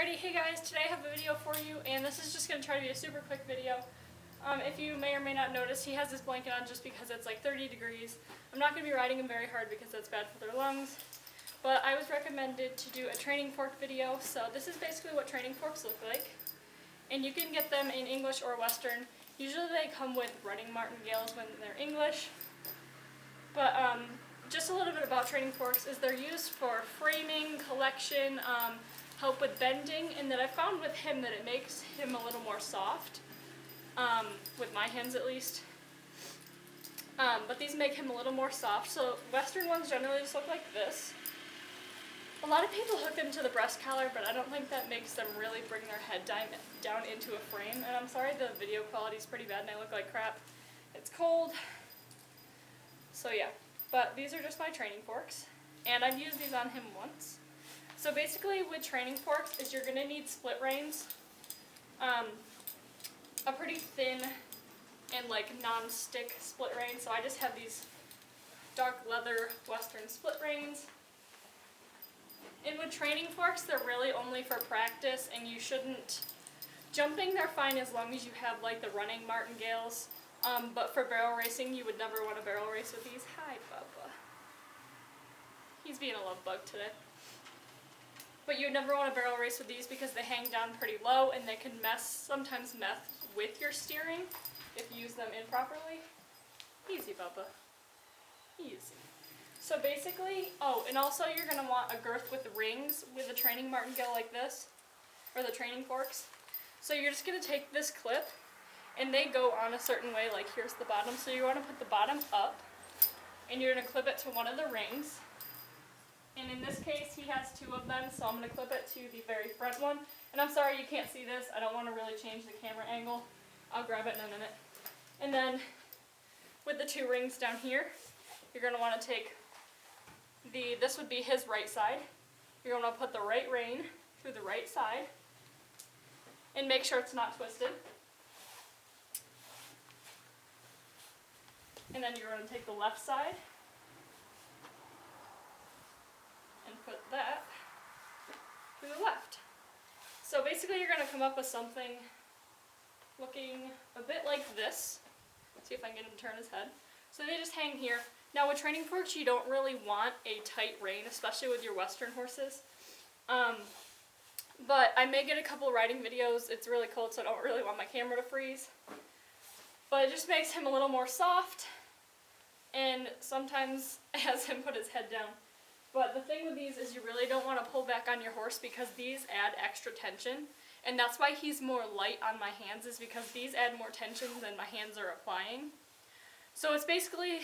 Alrighty, hey guys, today I have a video for you, and this is just going to try to be a super quick video. If you may or may not notice, he has this blanket on just because it's like 30 degrees. I'm not going to be riding him very hard because that's bad for their lungs, but I was recommended to do a training fork video, so this is basically what training forks look like. And you can get them in English or Western. Usually they come with running martingales when they're English, but just a little bit about training forks is they're used for framing, collection, help with bending, and that I found with him that it makes him a little more soft, with my hands at least. But these make him a little more soft. So Western ones generally just look like this. A lot of people hook them to the breast collar, but I don't think that makes them really bring their head down into a frame. And I'm sorry, the video quality is pretty bad and I look like crap. It's cold. So yeah, but these are just my training forks, and I've used these on him once. So basically with training forks is you're going to need split reins, a pretty thin and like non-stick split rein. So I just have these dark leather Western split reins. And with training forks, they're really only for practice, and you shouldn't, jumping they're fine as long as you have like the running martingales, but for barrel racing you would never want to barrel race with these. Hi Bubba. He's being a love bug today. But you'd never want to barrel race with these because they hang down pretty low and they can sometimes mess with your steering if you use them improperly. Easy, Bubba. Easy. So basically, and also you're going to want a girth with rings with a training martingale like this, or the training forks. So you're just going to take this clip, and they go on a certain way, like here's the bottom. So you want to put the bottom up, and you're going to clip it to one of the rings. And in this case, he has two of them, so I'm going to clip it to the very front one. And I'm sorry you can't see this. I don't want to really change the camera angle. I'll grab it in a minute. And then with the two rings down here, you're going to want to take this would be his right side. You're going to put the right rein through the right side and make sure it's not twisted. And then you're going to take the left side and put that to the left. So basically you're going to come up with something looking a bit like this. Let's see if I can get him to turn his head. So they just hang here. Now with training forks you don't really want a tight rein, especially with your Western horses. But I may get a couple riding videos. It's really cold, so I don't really want my camera to freeze. But it just makes him a little more soft, and sometimes has him put his head down. But the thing with these is you really don't want to pull back on your horse because these add extra tension. And that's why he's more light on my hands, is because these add more tension than my hands are applying. So it's basically,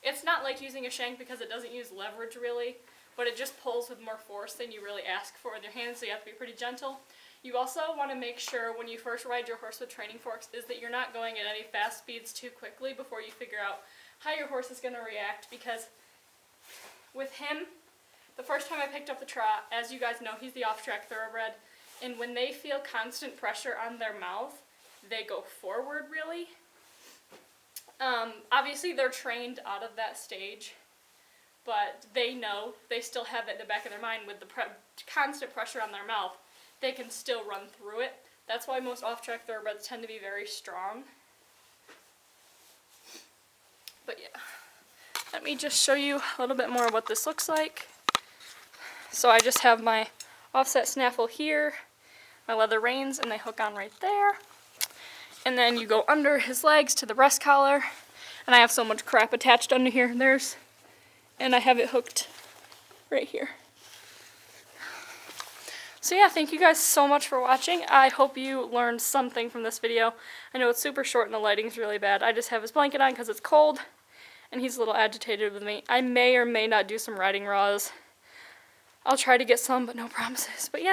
it's not like using a shank because it doesn't use leverage really, but it just pulls with more force than you really ask for with your hands, so you have to be pretty gentle. You also want to make sure when you first ride your horse with training forks is that you're not going at any fast speeds too quickly before you figure out how your horse is going to react, because with him, the first time I picked up the trot, as you guys know, he's the off-track thoroughbred, and when they feel constant pressure on their mouth, they go forward really. Obviously they're trained out of that stage, but they know, they still have it in the back of their mind with the constant pressure on their mouth, they can still run through it. That's why most off-track thoroughbreds tend to be very strong. But yeah, let me just show you a little bit more of what this looks like. So I just have my offset snaffle here, my leather reins, and they hook on right there. And then you go under his legs to the breast collar, and I have so much crap attached under here. And I have it hooked right here. So yeah, thank you guys so much for watching. I hope you learned something from this video. I know it's super short and the lighting's really bad. I just have his blanket on because it's cold, and he's a little agitated with me. I may or may not do some riding raws. I'll try to get some, but no promises. But yeah.